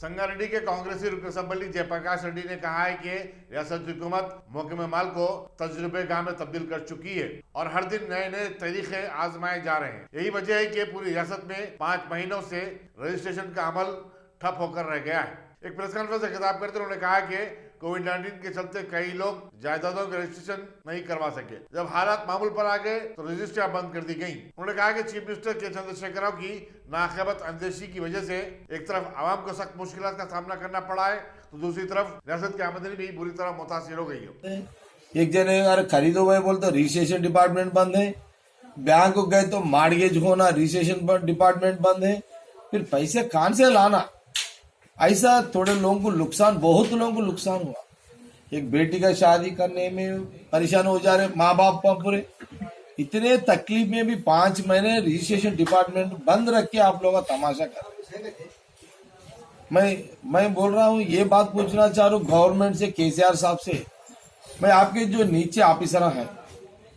संगारेड्डी के कांग्रेसी रुकन असम्बली जयप्रकाश रेड्डी ने कहा है कि रियासत हुकूमत मौके में माल को तजुर्बेगाह में तब्दील कर चुकी है और हर दिन नए नए तरीके आजमाए जा रहे हैं। यही वजह है कि पूरी रियासत में 5 महीनों से रजिस्ट्रेशन का अमल ठप होकर रह गया है। एक प्रेस कॉन्फ्रेंस से खिताब करते उन्होंने कहा कि कोविड-19 के चलते कई लोग जायदादों के रजिस्ट्रेशन नहीं करवा सके। जब हालात मामूल पर आ गए तो रजिस्ट्रियां बंद कर दी गईं। उन्होंने कहा कि चीफ मिनिस्टर के चंद्रशेखर राव की नाक़ाबिल अंदेशी की वजह से एक तरफ आवाम को सख्त मुश्किलात का सामना करना पड़ा है तो दूसरी तरफ रियासत की आमदनी भी बुरी तरह मुतासिर हो गई है। एक जने अरे खरीदो भाई बोलते रजिस्ट्रेशन डिपार्टमेंट बंद है, बैंक को गए तो मार्गेज होना रजिस्ट्रेशन डिपार्टमेंट बंद है, फिर पैसे कहां से लाना। ऐसा थोड़े लोगों को नुकसान, बहुत लोगों को नुकसान हुआ। एक बेटी का शादी करने में परेशान हो जा रहे माँ बाप पूरे, इतने तकलीफ में भी 5 महीने रजिस्ट्रेशन डिपार्टमेंट बंद रख के आप लोग तमाशा कर रहे। मैं बोल रहा हूँ, ये बात पूछना चाह रहा हूँ गवर्नमेंट से, केसीआर साहब से। मैं आपके जो नीचे ऑफिसर हैं,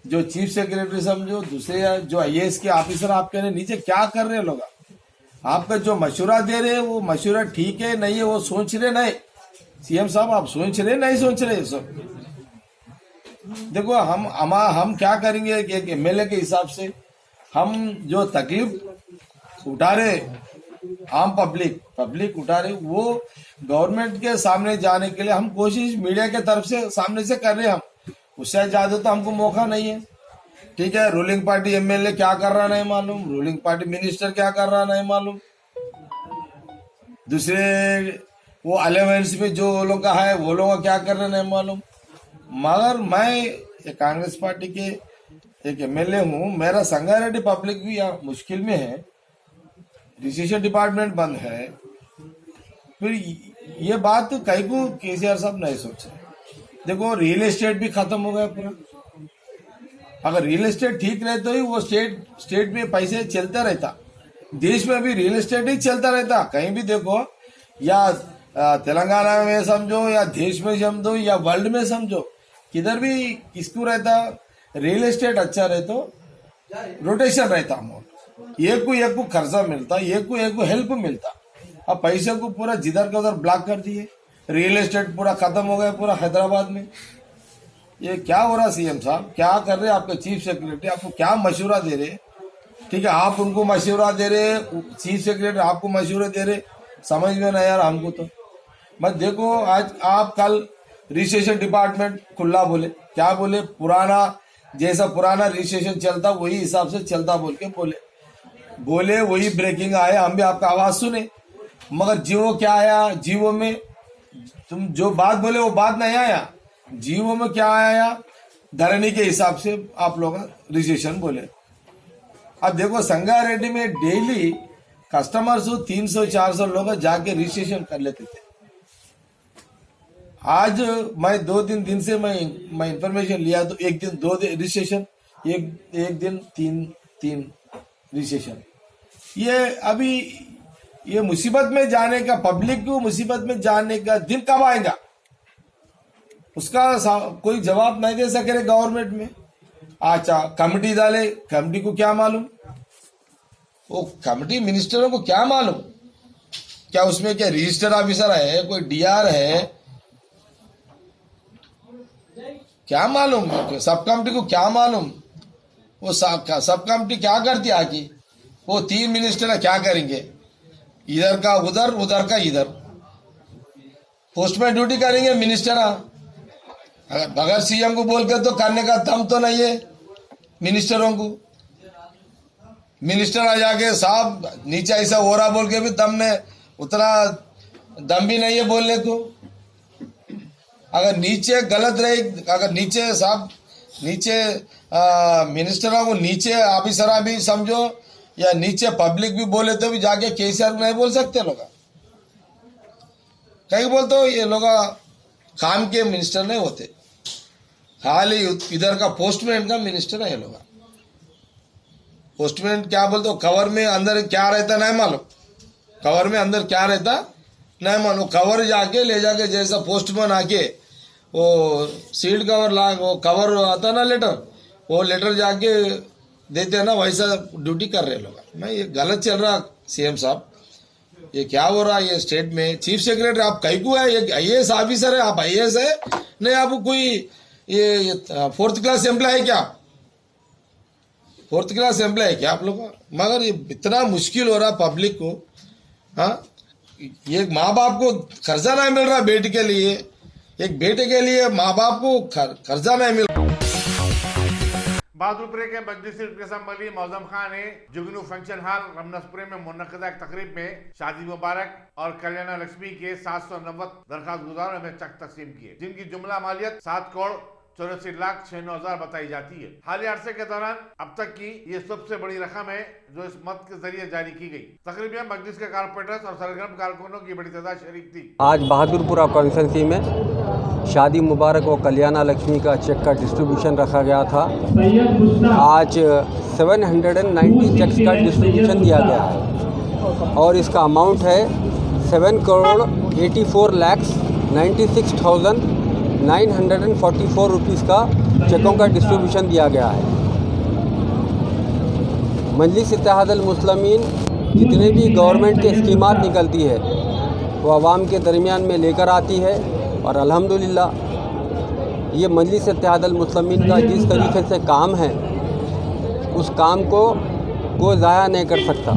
जो चीफ सेक्रेटरी समझो, दूसरे जो IAS के ऑफिसर आपके नीचे क्या कर रहे लोग, आपका जो मशवरा दे रहे हैं वो मशवरा ठीक है नहीं है वो सोच रहे नहीं। CM साहब आप सोच रहे नहीं सोच रहे सब। देखो हम क्या करेंगे, एक MLA के हिसाब से हम जो तकलीफ उठा रहे आम पब्लिक उठा रहे, वो गवर्नमेंट के सामने जाने के लिए हम कोशिश मीडिया के तरफ से सामने से कर रहे हैं। हम उससे ज्यादा तो हमको मौका नहीं है। ठीक है, रूलिंग पार्टी MLA क्या कर रहा नहीं मालूम, रूलिंग पार्टी मिनिस्टर क्या कर रहा नहीं मालूम, दूसरे वो अलायंस में जो लोग का है वो लोग क्या कर रहे नहीं मालूम। मगर मैं कांग्रेस पार्टी के एक MLA हूँ, मेरा संगारेड्डी पब्लिक भी मुश्किल में है, रजिस्ट्रेशन डिपार्टमेंट बंद है। फिर ये बात तो कहीं को केसीआर साहब नहीं सोचे। देखो रियल एस्टेट भी खत्म हो गया पूरा। अगर रियल एस्टेट ठीक रहे तो ही वो स्टेट में पैसे चलता रहता, देश में भी रियल एस्टेट ही चलता रहता। कहीं भी देखो, या तेलंगाना में समझो या देश में समझो या वर्ल्ड में समझो, किधर भी किसको रहता रियल एस्टेट अच्छा रहे तो रोटेशन रहता, अमाउंट एक को खर्चा मिलता, एक को हेल्प मिलता। अब पैसे को पूरा जिधर का उधर ब्लॉक कर दिए, रियल एस्टेट पूरा खत्म हो गया पूरा हैदराबाद में। ये क्या हो रहा CM साहब, क्या कर रहे आपके चीफ सेक्रेटरी, आपको क्या मशवरा दे रहे। ठीक है, आप उनको मशवरा दे रहे, चीफ सेक्रेटरी आपको मशवरा दे रहे, समझ में नहीं यार हमको तो। मत देखो, आज आप कल रजिस्ट्रेशन डिपार्टमेंट खुला बोले, क्या बोले, पुराना जैसा पुराना रजिस्ट्रेशन चलता वही हिसाब से चलता बोल के बोले वही ब्रेकिंग आया। हम भी आपका आवाज सुने, मगर जियो क्या आया, जियो में तुम जो बात बोले वो बात नहीं आया। जियो में क्या आया, धरनी के हिसाब से आप लोग रजिस्ट्रेशन बोले। अब देखो संगारेड्डी में डेली कस्टमर्स 300-400 लोग जाके रजिस्ट्रेशन कर लेते थे। आज मैं 2-3 दिन से मैं इंफॉर्मेशन लिया तो एक दिन 2 रजिस्ट्रेशन, एक दिन 3 रजिस्ट्रेशन। ये अभी ये मुसीबत में जाने का, पब्लिक को मुसीबत में जाने का दिन कब आएगा उसका कोई जवाब नहीं दे सके गवर्नमेंट में। अच्छा कमेटी डाले, कमेटी को क्या मालूम, वो कमेटी मिनिस्टरों को क्या मालूम, क्या उसमें क्या रजिस्टर ऑफिसर है, कोई DR है, क्या मालूम, सब कमेटी को क्या मालूम। वो सब कमेटी क्या करती आके, वो 3 मिनिस्टर क्या करेंगे, इधर का उधर, उधर का इधर। पोस्टमैन ड्यूटी करेंगे मिनिस्टर, अगर CM को बोल के तो करने का दम तो नहीं है मिनिस्टरों को। मिनिस्टर आ जाके साहब नीचे ऐसा हो रहा बोल के भी दम ने उतना दम भी नहीं है बोलने को। अगर नीचे गलत रहे, अगर नीचे साहब नीचे मिनिस्टरों को नीचे ऑफिसर भी समझो या नीचे पब्लिक भी बोले तो भी जाके केसीआर नहीं बोल सकते लोग। कहीं बोलते हो ये लोग काम के मिनिस्टर नहीं होते, खाली इधर का पोस्टमैन का मिनिस्टर है ये लोग। पोस्टमैन क्या बोलते हो, कवर में अंदर क्या रहता नहीं मालूम, कवर में अंदर क्या रहता नहीं मालूम। कवर जाके ले जाके जैसा पोस्टमैन आके वो सील्ड कवर ला, वो कवर आता ना लेटर, वो लेटर जाके देते हैं ना, वैसा ड्यूटी कर रहे लोग। मैं ये गलत चल रहा CM साहब। ये क्या हो रहा है ये स्टेट में? चीफ सेक्रेटरी आप कहीं को है? ये आईएएस ऑफिसर है, आप आईएएस है? नहीं, आप कोई ये 4th क्लास एम्प्लॉय है क्या? 4th क्लास एम्प्लॉय है क्या आप लोग? मगर ये इतना मुश्किल हो रहा पब्लिक को। हाँ, ये माँ बाप को कर्जा नहीं मिल रहा बेटे के लिए, एक बेटे के लिए माँ बाप को कर्जा नहीं मिल रहा। बहादुरपुरे के मजलिस असम्बली मौजम खान ने जुगनू फंक्शन हॉल रमनसपुरे में मुनक़दा एक तकरीब में शादी मुबारक और कल्याण लक्ष्मी के 790 दरखास्त गुजारों में चेक तकसीम किए, जिनकी जुमला मालियत 7,84,96,000 बताई जाती है। हालिया अरसे के दौरान अब तक की ये सबसे बड़ी रकम है जो इस मद के जरिए जारी की गई। तकरीब में मजलिस के कारपोरेटर्स और सरगर्म कारकुनों की बड़ी तादाद शरीक थी। आज बहादुरपुरा कॉन्स्टिट्यूंसी में शादी मुबारक और कल्याण लक्ष्मी का चेक का डिस्ट्रीब्यूशन रखा गया था। आज 790 चेक्स का डिस्ट्रीब्यूशन दिया गया है और इसका अमाउंट है 7,84,96,944 रुपीज़ का चेकों का डिस्ट्रीब्यूशन दिया गया है। मजलिस इत्तेहादुल मुस्लिमीन जितने भी गवर्नमेंट के स्कीमात निकलती है वो आवाम के दरमियान में लेकर आती है और अल्हम्दुलिल्लाह ये मजलिस इत्तेहादुल मुस्लिमीन का जिस तरीके से काम है उस काम को कोई ज़ाया नहीं कर सकता।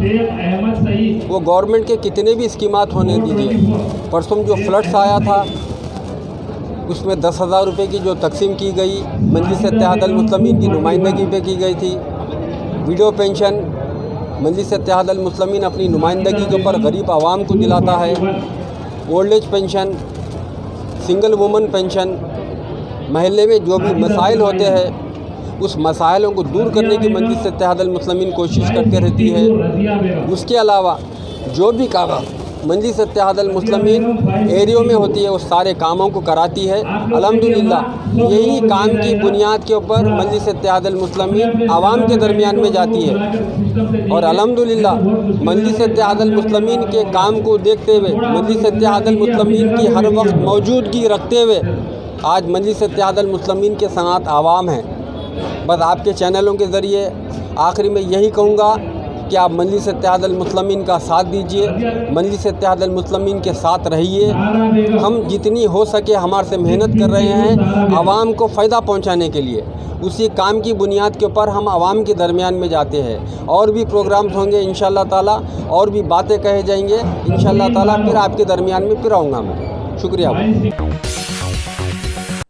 वो गवर्नमेंट के कितने भी स्कीमात होने दीजिए, परसों जो फ्लड्स आया था उसमें 10,000 रुपये की जो तकसीम की गई मजलिस इत्तेहादुल मुस्लिमीन की नुमाइंदगी पे की गई थी। विडो पेंशन मजलिस इत्तेहादुल मुस्लिमीन अपनी नुमाइंदगी के ऊपर गरीब आवाम को दिलाता है। Old age pension, single woman pension, महल्ले में जो भी मसाइल होते हैं उस मसाइलों को दूर करने की मजलिस इत्तेहादुल मुस्लिमीन कोशिश करते रहती है। उसके अलावा जो भी काम मजलिस इत्तेहादुल मुस्लिमीन एरियो में होती है उस सारे कामों को कराती है। अल्हम्दुलिल्लाह यही काम की बुनियाद के ऊपर मजलिस इत्तेहादुल मुस्लिमीन आवाम के दरमियान में जाती है और अल्हम्दुलिल्लाह मजलिस इत्तेहादुल मुस्लिमीन के काम को देखते हुए, मजलिस इत्तेहादुल मुस्लिमीन की हर वक्त मौजूदगी रखते हुए आज मजलिस इत्तेहादुल मुस्लिमीन के साथ आवाम है। बस आपके चैनलों के ज़रिए आखिरी में यही कहूँगा कि आप मजलिस इत्तेहादुल मुस्लिमीन का साथ दीजिए, मजलिस इत्तेहादुल मुस्लिमीन के साथ रहिए। हम जितनी हो सके हमारे से मेहनत कर रहे हैं आवाम को फ़ायदा पहुंचाने के लिए। उसी काम की बुनियाद के ऊपर हम आवाम के दरमियान में जाते हैं। और भी प्रोग्राम्स होंगे इंशाअल्लाह ताला, और भी बातें कहे जाएंगे इंशाअल्लाह ताला, फिर आपके दरमियान में फिर आऊँगा मैं। शुक्रिया।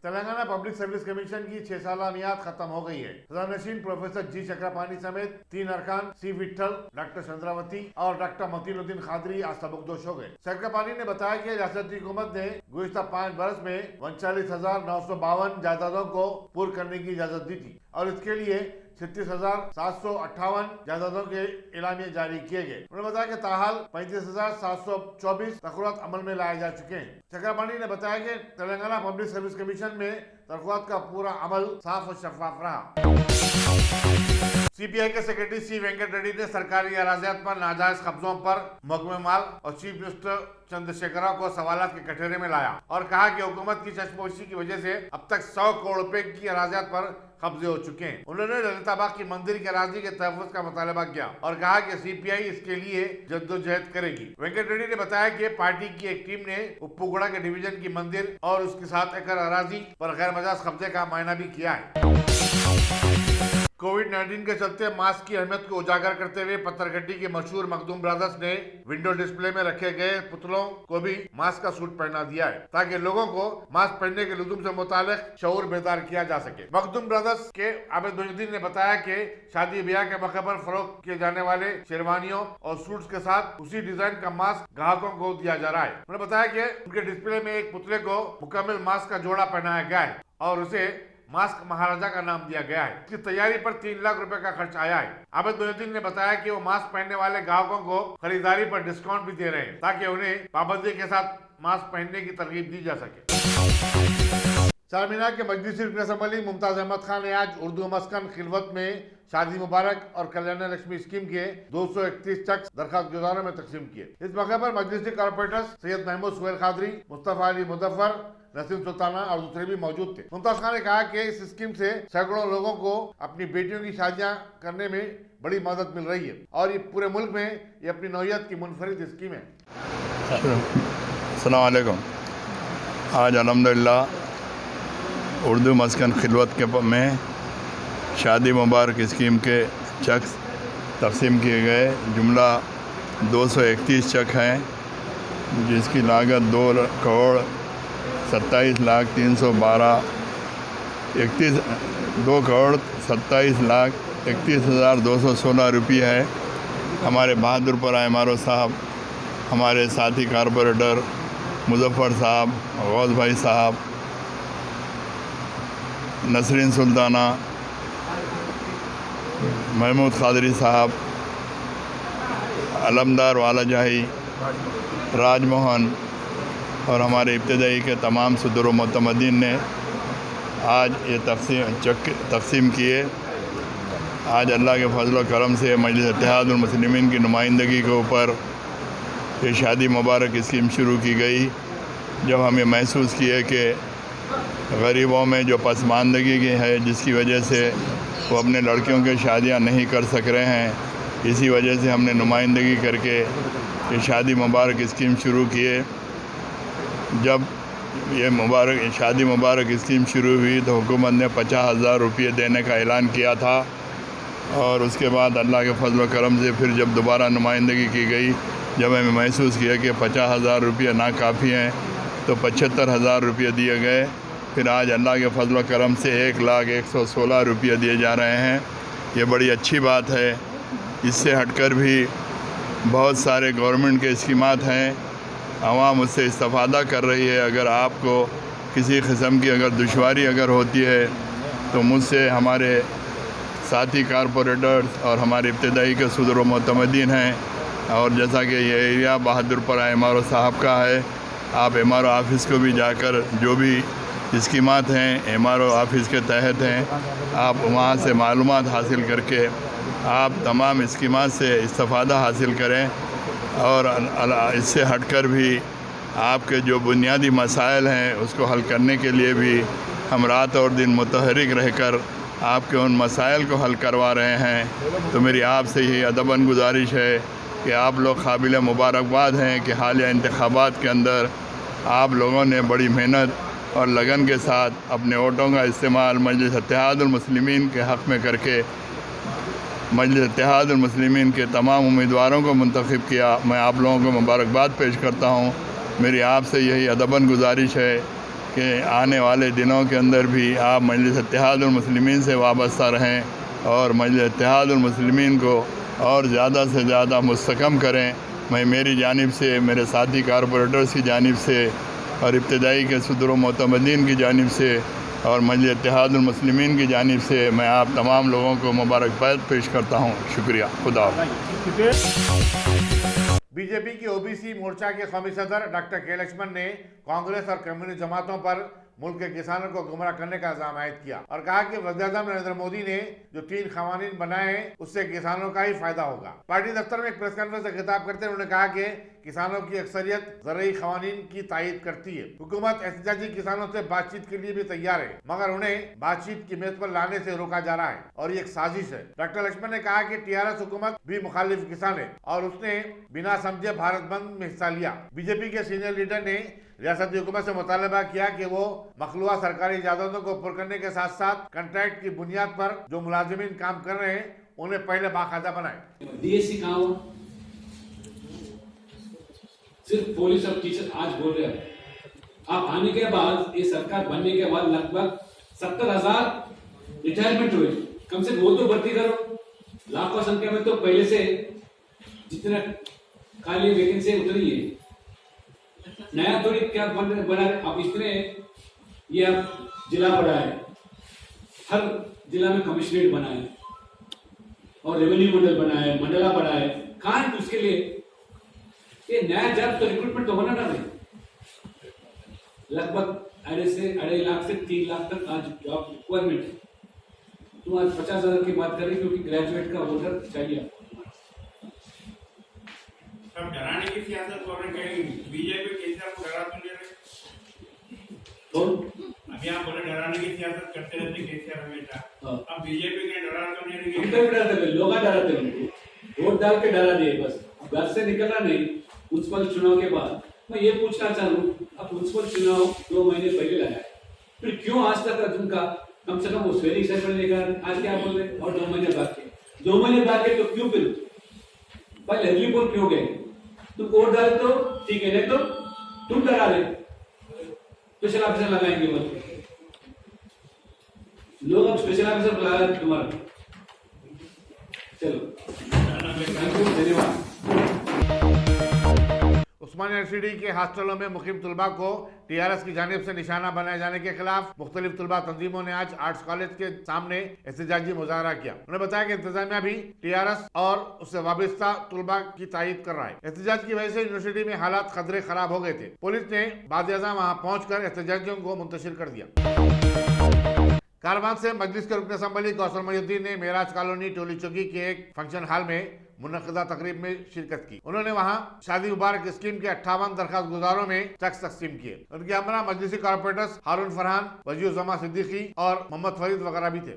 तेलंगाना पब्लिक सर्विस कमीशन की 6 साला मियाद खत्म हो गई है। सदानशीन प्रोफेसर जी चक्रपाणी समेत 3 अरकान सी विट्ठल, डॉक्टर चंद्रावती और डॉक्टर मतीनुद्दीन खादरी आज सबकदोश हो गए। चक्रपाणी ने बताया कि रियासती हुकूमत ने गुज़िश्ता 5 बरस में 39,952 जायदादों को पूर्ण करने की इजाजत दी थी और इसके लिए 36,758 जायदादों के एलामिये जारी किए गए। उन्होंने बताया कि ताहाल 35,724 तखरात अमल में लाए जा चुके हैं। चक्रपाणी ने बताया कि तेलंगाना पब्लिक सर्विस कमीशन में तखरात का पूरा अमल साफ और शफाफ रहा। सीपीआई के सेक्रेटरी सी वेंकट रेड्डी ने सरकारी अराजियात पर नाजायज कब्जों पर महकमे माल और चीफ मिनिस्टर चंद्रशेखर राव को सवालात के कटघरे में लाया और कहा कि हुकूमत की चश्मोशी की वजह से अब तक 100 करोड़ रुपए की अराजियात पर कब्जे हो चुके हैं। उन्होंने ललिताबाग की मंदिर के अराजी के तहफ़्फ़ुज़ का मुतालबा किया और कहा कि सीपीआई इसके लिए जद्दोजहद करेगी। वेंकट रेड्डी ने बताया कि पार्टी की एक टीम ने उप्पुगुड़ा के डिवीजन की मंदिर और उसके 7 एकड़ अराजी पर गैर मजाज कब्जे का मायना भी किया है। कोविड-19 के चलते मास्क की अहमियत को उजागर करते हुए पत्थरगड्डी के मशहूर मखदूम ब्रदर्स ने विंडो डिस्प्ले में रखे गए पुतलों को भी मास्क का सूट पहना दिया है ताकि लोगों को मास्क पहनने के लुज़ुम से मुतालिक शऊर बेदार किया जा सके। मखदूम ब्रदर्स के आबिद मुजुद्दीन ने बताया कि शादी ब्याह के मौके पर फरोख्त किए जाने वाले शेरवानियों और सूट्स के साथ उसी डिजाइन का मास्क ग्राहकों को दिया जा रहा है। उन्होंने बताया कि उनके डिस्प्ले में एक पुतले को मुकम्मल मास्क का जोड़ा पहनाया गया है और उसे मास्क महाराजा का नाम दिया गया है। इसकी तैयारी पर 3 लाख रुपए का खर्च आया है। आबिद मुजुद्दीन ने बताया कि वो मास्क पहनने वाले ग्राहकों को खरीदारी पर डिस्काउंट भी दे रहे हैं ताकि उन्हें पाबंदी के साथ मास्क पहनने की तरगीब दी जा सके। चारमीनार के मजलिसी रुकन असम्बली मुमताज अहमद खान ने आज उर्दू मस्कन खिलवत में शादी मुबारक और कल्याण लक्ष्मी स्कीम के 231 चेक दरखास्त गुजारों में तकसीम किए। इस मौके पर मजलिसी कॉर्पोरेटर्स सैयद महमूद सुहेल खादरी, मुस्तफा अली मुजफ्फर, नसीम सुल्ताना और दूसरे भी मौजूद थे। मुमताज खान ने कहा कि इस स्कीम से सैकड़ों लोगों को अपनी बेटियों की शादियां करने में बड़ी मदद मिल रही है और ये पूरे मुल्क में ये अपनी नौयत की मुनफरिद स्कीम है। अस्सलाम वालेकुम। आज अल्हम्दुलिल्लाह उर्दू मस्कन खिलवत के में शादी मुबारक स्कीम के चेक तकसीम किए गए। जुमला 231 चेक हैं जिसकी लागत 2,27,31,216 रुपये है। हमारे बहादुरपुर एमआरओ साहब, हमारे साथी कारपोरेटर मुजफ्फर साहब, गौस भाई साहब, नसरीन सुल्ताना, महमूद खादरी साहब, अलमदार वाला जाही, राजमोहन और हमारे इब्तदाई के तमाम सदर व मुतमदीन ने आज ये तकसीम किए। आज अल्लाह के फजल व करम से मजलिस इत्तेहादुल मुस्लिमीन की नुमाइंदगी के ऊपर ये शादी मुबारक स्कीम शुरू की गई। जब हमें महसूस किए कि गरीबों में जो पसमानदगी की है, जिसकी वजह से वो अपने लड़कियों की शादियां नहीं कर सक रहे हैं, इसी वजह से हमने नुमाइंदगी करके ये शादी मुबारक स्कीम शुरू किए। जब ये शादी मुबारक स्कीम शुरू हुई तो हुकूमत ने 50,000 रुपये देने का ऐलान किया था और उसके बाद अल्लाह के फजल व करम से फिर जब दोबारा नुमाइंदगी की गई, जब हमें महसूस किया कि 50,000 रुपये नाकाफ़ी हैं तो 75,000 रुपये दिए गए। फिर आज अल्लाह के फजल व करम से 1,01,16 रुपये दिए जा रहे हैं। ये बड़ी अच्छी बात है। इससे हटकर भी बहुत सारे गवर्नमेंट के स्कीमात हैं, आवाम उससे इस्तेफ़ादा कर रही है। अगर आपको किसी किस्म की अगर दुश्वारी अगर होती है तो मुझसे हमारे साथी कारपोरेटर्स और हमारे इब्तदाई के सदर व मुतमदीन हैं, और जैसा कि ये एरिया बहादुरपुर एमआरओ साहब का है, आप एमआरओ ऑफिस को भी जाकर जो भी स्कीमात हैं एमआरओ ऑफिस के तहत हैं, आप वहाँ से मालूमात हासिल करके आप तमाम स्कीमात से इस्तेफ़ादा हासिल करें। और इससे हटकर भी आपके जो बुनियादी मसाइल हैं उसको हल करने के लिए भी हम रात और दिन मुतहरिक रहकर आपके उन मसाइल को हल करवा रहे हैं। तो मेरी आपसे यही अदबन गुजारिश है कि आप लोग काबिल मुबारकबाद हैं कि हालिया इंतखाबात के अंदर आप लोगों ने बड़ी मेहनत और लगन के साथ अपने वोटों का इस्तेमाल मजलिस इत्तेहादुल मुस्लिमीन के हक़ में करके मजलिस इत्तेहादुल मुस्लिमीन के तमाम उम्मीदवारों को मुंतखब किया। मैं आप लोगों को मुबारकबाद पेश करता हूँ। मेरी आपसे यही अदबन गुजारिश है कि आने वाले दिनों के अंदर भी आप मजलिस इत्तेहादुल मुस्लिमीन से वाबस्ता रहें और मजलिस इत्तेहादुल मुस्लिमीन को और ज़्यादा से ज़्यादा मुस्तकम करें। मैं मेरी जानिब से, मेरे साथी कारपोरेटर्स की जानिब से और इब्तदाई के सदर व मुतमदीन की जानिब से और मजलिस इत्तेहादुल मुस्लिमीन की जानिब से मैं आप तमाम लोगों को मुबारकबाद पेश करता हूँ। शुक्रिया। खुदा। बीजेपी की ओबीसी मोर्चा के कौमी सदर डॉक्टर के लक्ष्मण ने कांग्रेस और कम्युनिस्ट जमातों पर मुल्क के किसानों को गुमराह करने का इल्जाम आयद किया और कहा कि वज़ीर-ए-आज़म नरेंद्र मोदी ने जो 3 क़वानीन बनाए हैं उससे किसानों का ही फायदा होगा। पार्टी दफ्तर में एक प्रेस कॉन्फ्रेंस से खिताब करते हुए उन्होंने कहा कि किसानों की अक्सरियत ज़रूरी क़वानीन की तायीद करती है। हुकूमत एहतजाजी किसानों से बातचीत के लिए भी तैयार है, मगर उन्हें बातचीत की मेज पर लाने से रोका जा रहा है और ये एक साजिश है। डॉक्टर लक्ष्मण ने कहा कि टीआरएस हुकूमत भी मुखालिफ किसान है और उसने बिना समझे भारत बंद में हिस्सा लिया। बीजेपी के सीनियर लीडर ने रियासती हुकूमत से मुतालबा किया कि वो मखलूआ सरकारी इजाजतों को पुर करने के साथ साथ कंट्रैक्ट की बुनियाद पर जो मुलाजिमीन काम कर रहे हैं उन्हें पहले बाकायदा बनाए। डीएससी कहाँ हुआ? सिर्फ पुलिस और टीचर आज बोल रहे हैं। आप आने के बाद, ये सरकार बनने के बाद लगभग 70,000 रिटायरमेंट हुए। कम से कम वो तो भर्ती करो। लाखों संख्या में तो पहले से जितना खाली वैकेंसी उतनी है। नया थोड़ी क्या बना अब इतने, ये अब जिला बढ़ा है, हर जिला में कमिश्नरेट बना है और रेवेन्यू मंडल बना है, मंडला बना है। कहाँ है उसके लिए? ये नया जॉब तो रिक्रूटमेंट तो होना ना। लगभग अढ़ाई लाख से 3 लाख तक आज जॉब रिक्वायरमेंट है। तुम आज 50,000 की बात करें क्योंकि ग्रेजुएट का वोटर चाहिए आपको। सब डराने की सियासत कर रहे हैं, बीजेपी केसीआर को डरा तो नहीं रहे। अभी आप बोले डराने की सियासत करते रहते केसीआर हमेशा, अब बीजेपी के डरा तो नहीं रही। लोग डराते हैं, वोट डाल के डरा दिए बस, घर से निकलना नहीं। म्युनिसिपल चुनाव के बाद मैं ये पूछना चाहूँ, अब म्युनिसिपल चुनाव 2 महीने पहले लगा है, फिर क्यों आज तक उनका कम से कम वो स्वेरिंग सेरेमनी लेकर आज क्या बोल रहे, और 2 महीने बाकी, 2 महीने बाकी तो क्यों फिर पहले हरलीपुर क्यों गए? तुम वोट डाले तो ठीक है, नहीं तो तुम डरा रहे, स्पेशल ऑफिसर लगाएंगे बोल, लोग अब स्पेशल ऑफिसर बुला रहे तुम्हारा। चलो धन्यवाद। उस्मानिया यूनिवर्सिटी के हॉस्टलों में मुकीम तलबा को टीआरएस की जानिब से निशाना बनाए जाने के खिलाफ मुख्तलिफ तलबा तंजीमों ने आज आर्ट्स कॉलेज के सामने एहतजाजी मुजाहरा किया। उन्होंने बताया कि इंतजामिया भी टीआरएस और उससे वाबस्ता तलबा की तायीद कर रहा है। एहतजाज की वजह से यूनिवर्सिटी में हालात खतरे खराब हो गए थे। पुलिस ने बाद-ए-आज़म वहां पहुंचकर एहतजाजियों को मुंतशिर कर दिया। कारवान से मजलिस के रुकन असम्बली कौसर मोहिउद्दीन ने मेराज कॉलोनी टोली चौकी के एक फंक्शन हॉल में मुनक़िदा तकरीब में शिरकत की। उन्होंने वहां शादी मुबारक स्कीम के 58 दरखास्त गुजारों में चेक्स तकसीम किए। उनके हमरा मजलिसी कारपोरेटर्स हारून फरहान, वजीउज़्ज़मा सिद्दीकी और मोहम्मद फरीद वगैरह भी थे।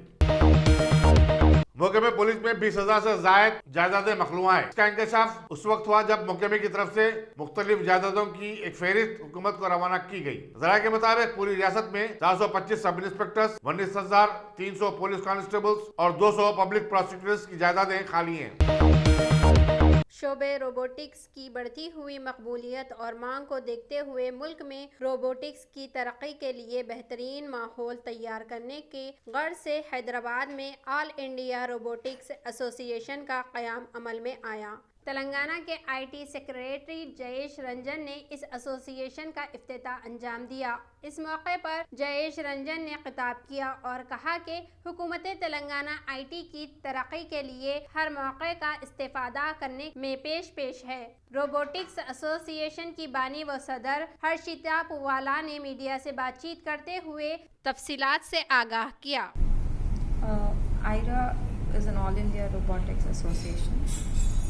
मौके में पुलिस में 20,000 से जायद जायदादें मखलूआ है। इसका इंकशाफ उस वक्त हुआ जब महकमे की तरफ से मुख्तलिफ जायदादों की एक फहरिस्त हुकूमत को रवाना की गई। ज़राए के मुताबिक पूरी रियासत में 425 सब इंस्पेक्टर्स, 19,300 पुलिस कांस्टेबल्स और 200 पब्लिक प्रोसिक्यूटर्स की जायदादें खाली हैं। शोबे रोबोटिक्स की बढ़ती हुई मकबूलियत और मांग को देखते हुए मुल्क में रोबोटिक्स की तरक्की के लिए बेहतरीन माहौल तैयार करने के गर्ज से हैदराबाद में ऑल इंडिया रोबोटिक्स एसोसिएशन का क़याम अमल में आया। तेलंगाना के आईटी सेक्रेटरी जयेश रंजन ने इस एसोसिएशन का इफ्तिताह अंजाम दिया। इस मौके पर जयेश रंजन ने खिताब किया और कहा कि हुकूमत तेलंगाना आईटी की तरक्की के लिए हर मौके का इस्तेफादा करने में पेश है। रोबोटिक्स एसोसिएशन की बानी व सदर हर्षिता पुवाला ने मीडिया से बातचीत करते हुए तफसीलात से आगाह किया। AIRA is an all India robotics association.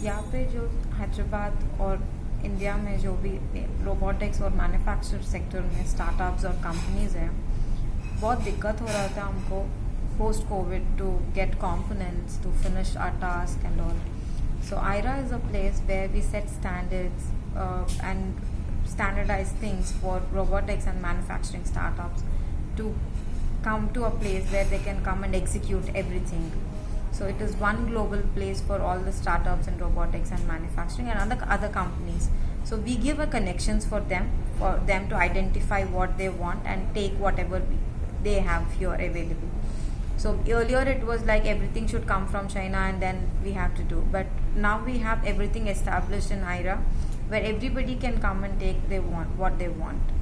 यहाँ पे जो हैदराबाद और इंडिया में जो भी रोबोटिक्स और मैन्युफैक्चर सेक्टर में स्टार्टअप्स और कंपनीज़ हैं, बहुत दिक्कत हो रहा था हमको post covid to get components to finish our task and all. So AIRA is a place where we set standards and standardized things for robotics and manufacturing startups to come to a place where they can come and execute everything. So it is one global place for all the startups in robotics and manufacturing and other companies. So we give a connections for them to identify what they want and take whatever they have here available. So earlier it was like everything should come from China and then we have to do. But now we have everything established in IRA where everybody can come and take what they want.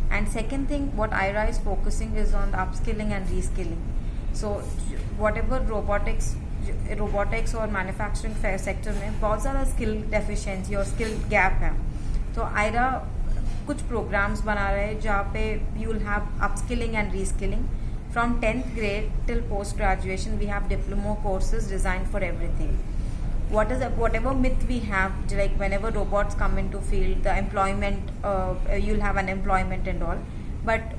And second thing, what IRA is focusing is on the upskilling and reskilling. So whatever robotics और manufacturing sector में बहुत ज़्यादा skill deficiency और skill gap है, तो आयरा कुछ programmes बना रहे हैं जहाँ पे you will have upskilling and reskilling from 10th grade till post graduation. We have diploma courses designed for everything. Whatever myth we have, like whenever robots come into field, the employment you'll have unemployment and all, but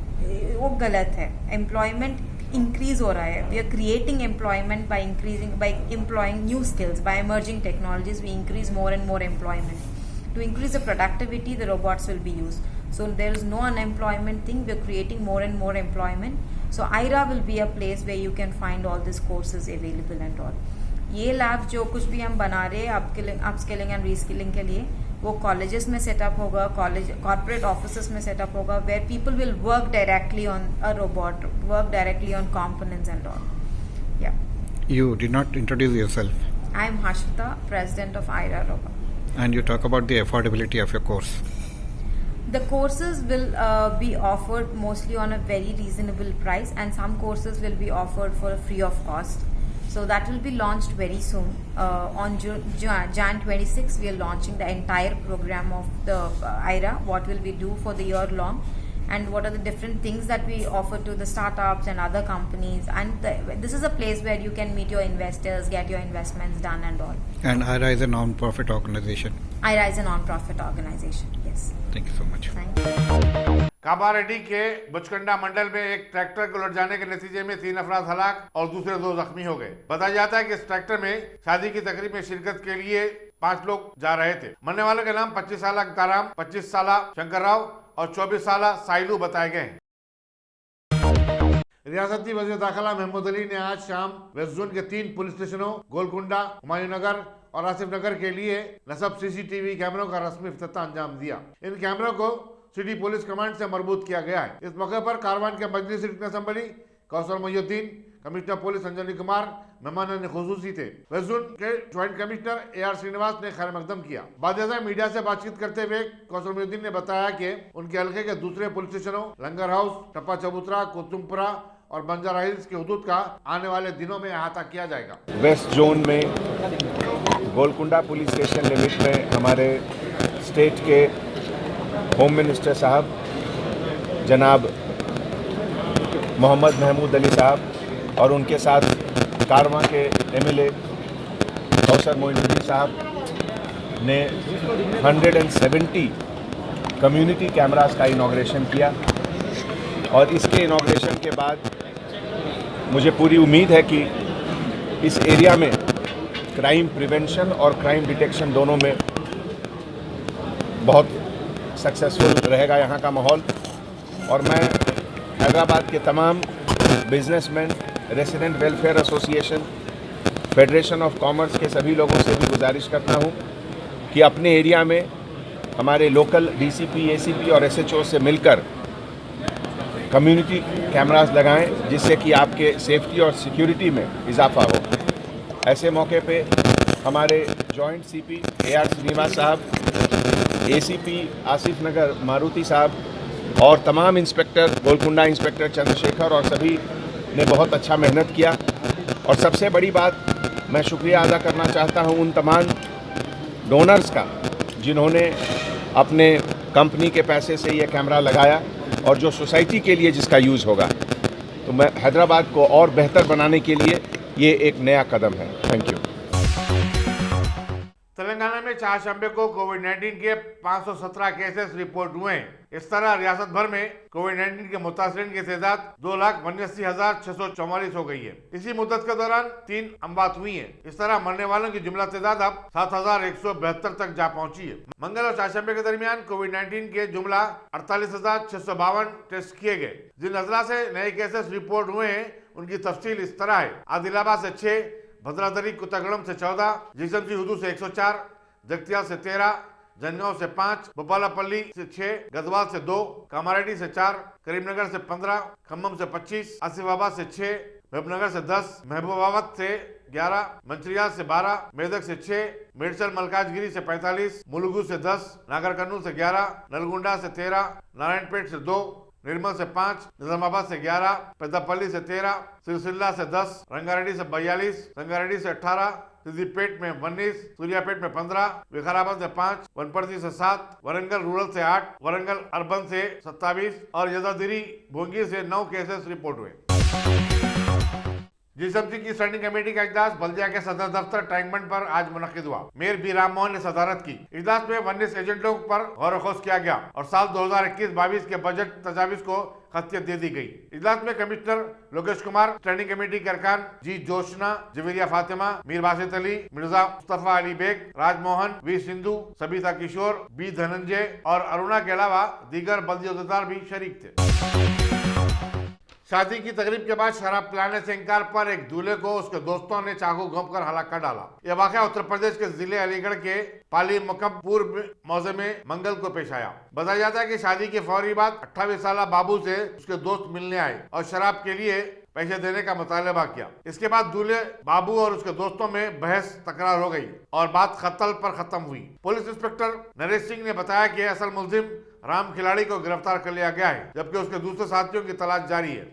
वो गलत है. Employment increase हो रहा है. We are creating employment by employing new skills, by emerging technologies. We increase more and more employment. To increase the productivity, the robots will be used. So there is no unemployment thing. We are creating more and more employment. So IRA will be a place where you can find all these courses available and all. ये lab जो कुछ भी हम बना रहे हैं upskilling and reskilling के लिए, वो कॉलेजेस में सेटअप होगा, कॉर्पोरेट ऑफिसेस में सेटअप होगा, where people will work directly on a robot, work directly on components and all. या You did not introduce yourself. I am Harshita, president of IRA Robot. And you talk about the affordability of your course. The courses will be offered mostly on a very reasonable price, and some courses will be offered for free of cost. So that will be launched very soon. On Jan 26, we are launching the entire program of the IRA. What will we do for the year long? and what are the different things that we offer to the startups and other companies. And this is a place where you can meet your investors, get your investments done and all. And IRA is a non-profit organization. IRA is a non-profit organization, yes. Thank you so much. Thank you. Kamareddy के बुचकंडा मंडल में एक tractor को उलट जाने के नतीजे में 3 अफराद हलाक और दूसरे 2 जख्मी हो गए। बताया जाता है कि इस ट्रैक्टर में शादी की तकरीब में शिरकत के लिए 5 लोग जा रहे थे। मरने वालों के नाम 25 साला गंगाराम, 25 साला शंकर राव और 24 साला साइलू बताए गए हैं। रियासती वजीर दाखिला महमूद अली ने आज शाम वेस्ट जोन के 3 पुलिस स्टेशनों गोलकुंडा, हुमायूं नगर और आसिफ नगर के लिए नस्ब सीसीटीवी कैमरों का रस्मी इफ्तिताह अंजाम दिया। इन कैमरों को सिटी पुलिस कमांड से मरबूत किया गया है। इस मौके पर कारवान के मजलिस रुकन असम्बली कौशल मोहिउद्दीन, कमिश्नर पुलिस अंजनी कुमार मेहमान खुसूसी थे। वेस्ट जोन के ज्वाइंट कमिश्नर AR श्रीनिवास ने खैर मकदम किया। बाद मीडिया से बातचीत करते हुए कौशल मोहिउद्दीन ने बताया कि उनके हल्के के दूसरे पुलिस स्टेशनों लंगर हाउस, टप्पा चबूतरा, कुतुमपुरा और बंजारा हिल्स के हुदूद का आने वाले दिनों में अहाता किया जाएगा। वेस्ट जोन में गोलकुंडा पुलिस स्टेशन लिमिट में हमारे स्टेट के होम मिनिस्टर साहब जनाब मोहम्मद महमूद अली साहब और उनके साथ कारवां के MLA कौसर मोइनुद्दीन साहब ने 170 कम्युनिटी कैमरास का इनॉग्रेशन किया और इसके इनॉग्रेशन के बाद मुझे पूरी उम्मीद है कि इस एरिया में क्राइम प्रिवेंशन और क्राइम डिटेक्शन दोनों में बहुत सक्सेसफुल रहेगा यहाँ का माहौल। और मैं हैदराबाद के तमाम businessman, resident welfare association, federation of commerce के सभी लोगों से भी गुजारिश करता हूँ कि अपने एरिया में हमारे लोकल DCP, ACP और SHO से मिलकर कम्युनिटी कैमरास लगाएं जिससे कि आपके सेफ्टी और सिक्योरिटी में इजाफा हो। ऐसे मौके पे हमारे जॉइंट CP AR श्रीनिवास साहब, ACP आसिफ नगर मारुति साहब और तमाम इंस्पेक्टर, गोलकुंडा इंस्पेक्टर चंद्रशेखर और सभी ने बहुत अच्छा मेहनत किया। और सबसे बड़ी बात मैं शुक्रिया अदा करना चाहता हूं उन तमाम डोनर्स का जिन्होंने अपने कंपनी के पैसे से ये कैमरा लगाया और जो सोसाइटी के लिए जिसका यूज़ होगा। तो मैं हैदराबाद को और बेहतर बनाने के लिए ये एक नया कदम है। Thank you. तेलंगाना में 4 शंबे को कोविड-19 के 517 केसेस रिपोर्ट हुए हैं। इस तरह रियासत भर में कोविड-19 के मुतासरीन की तादाद 2,89,644 हो गई है। इसी मुद्दत के दौरान 3 अमवात हुई हैं। इस तरह मरने वालों की जुमला तादाद अब 7,172 तक जा पहुंची है। मंगल और चारशंबे के दरमियान कोविड-19 के जुमला 48,652 टेस्ट किए गए। जिन अजला से नए केसेस रिपोर्ट हुए हैं उनकी तफसील इस तरह है। आदिलाबाद से 6, भद्रादरी कुत्तागुड़म से 14, जीसमसी हुदू से 104, जगतियाल से 13, जनगांव से 5, भोपालापल्ली से 6, गदवाल से 2, कामारेड्डी से 4, करीमनगर से 15, खम्मम से 25, आसिफाबाद से 6, महबूबनगर से 10, महबूबाबाद से 11, मंचिरियाल से 12, मेदक से 6, मेडचल मलकाजगिरी से 45, मुलुगु से 10, नागर कर्नूल से 11, नलगुंडा से 13, नारायणपेट से 2, निर्मल से 5, निजामाबाद से 11, पेद्दापल्ली से 13, सिरसिल्ला से 10, रंगारेड्डी से 42, रंगारेड्डी से 18, सिद्दीपेट में 19, सूर्यापेट में 15, विकाराबाद से 5, वनपर्ती से 7, वरंगल रूरल से 8, वरंगल अर्बन से 27 और यदादिरी भोंगी से 9 केसेस रिपोर्ट हुए। जीएसएमसी की स्टैंडिंग कमेटी का इजलास बल्दिया के सदर दफ्तर टैंकबंड पर आज मुनक्किद हुआ। मेयर बी राम मोहन ने सदारत की। इजलास में 19 एजेंडों पर गौर-व-खोज किया गया और साल 2021-22 के बजट तजावीज को खतियत दे दी गई। इजलास में commissioner Lokesh Kumar, standing committee के अरकान G Joshna, Javeria Fatima, Mir Basit Ali, Mirza Mustafa Ali Baig, Rajmohan, V Sindhu, Sabitha Kishore, B Dhananjay और अरुणा के अलावा दीगर बल्दी अहदेदार भी शरीक थे। शादी की तकरीब के बाद शराब पिलाने से इनकार पर एक दूल्हे को उसके दोस्तों ने चाकू घोंपकर हलाक कर डाला। यह वाकया उत्तर प्रदेश के जिले अलीगढ़ के पाली मुकमपुर मौजे में मंगल को पेश आया। बताया जाता है कि शादी के फौरी बाद 28 साल बाबू से उसके दोस्त मिलने आए और शराब के लिए पैसे देने का मुतालबा किया। इसके बाद दूल्हे बाबू और उसके दोस्तों में बहस तकरार हो गई और बात कत्ल पर खत्म हुई। पुलिस इंस्पेक्टर नरेश सिंह ने बताया कि असल मुलजिम राम खिलाड़ी को गिरफ्तार कर लिया गया है, जबकि उसके दूसरे साथियों की तलाश जारी है।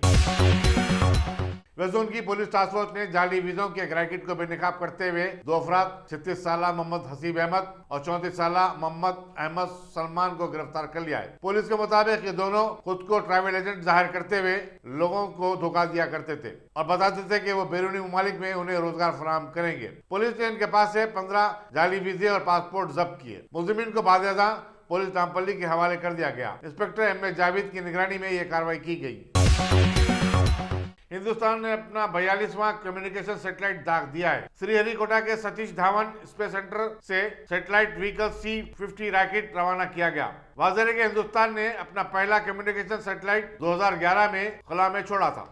वेजोन की पुलिस टास्क फोर्स ने जाली वीजों के रैकेट को बेनकाब करते हुए 2 अफराद 36 साल मोहम्मद हसीब अहमद और 34 साल मोहम्मद अहमद सलमान को गिरफ्तार कर लिया है। पुलिस के मुताबिक ये दोनों खुद को ट्रैवल एजेंट जाहिर करते हुए लोगों को धोखा दिया करते थे और बताते थे कि वो बैरूनी ममालिक में उन्हें रोजगार फराहम करेंगे। पुलिस ने इनके पास से 15 जाली वीजे और पासपोर्ट जब्त किए। मुलजिमीन को बाकायदा पुलिस नामपल्ली के हवाले कर दिया गया। इंस्पेक्टर एम ए जावेद की निगरानी में ये कार्रवाई की गई। हिंदुस्तान ने अपना 42वां कम्युनिकेशन सैटेलाइट दाग दिया है। श्रीहरिकोटा के सतीश धावन स्पेस सेंटर से सैटेलाइट व्हीकल C-50 रॉकेट रवाना किया गया। वाज़ेह है कि हिंदुस्तान ने अपना पहला कम्युनिकेशन सैटेलाइट 2011 में खुला में छोड़ा था।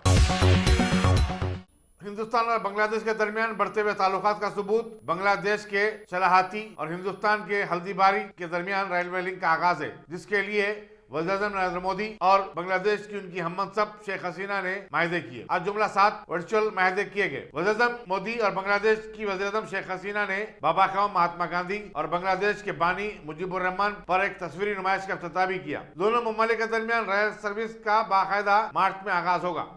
हिंदुस्तान और बांग्लादेश के दरमियान बढ़ते हुए ताल्लुकात का सबूत बांग्लादेश के शलाहाती और हिंदुस्तान के हल्दीबारी के दरमियान रेलवे लिंक का आगाज है, जिसके लिए वज़ीर-ए-आज़म नरेंद्र मोदी और बांग्लादेश की उनकी हममंसब शेख हसीना ने माहदे किए। आज जुमला 7 वर्चुअल माहदे किए गए। वज़ीर-ए-आज़म मोदी और बांग्लादेश की वज़ीर-ए-आज़म शेख हसीना ने बाबा कौम महात्मा गांधी और बांग्लादेश के बानी मुजीबुर रहमान पर एक तस्वीरी नुमाइश का इफ्तिताह भी किया। दोनों ममालिक के दरमियान रेल सर्विस का बाकायदा मार्च में आगाज होगा।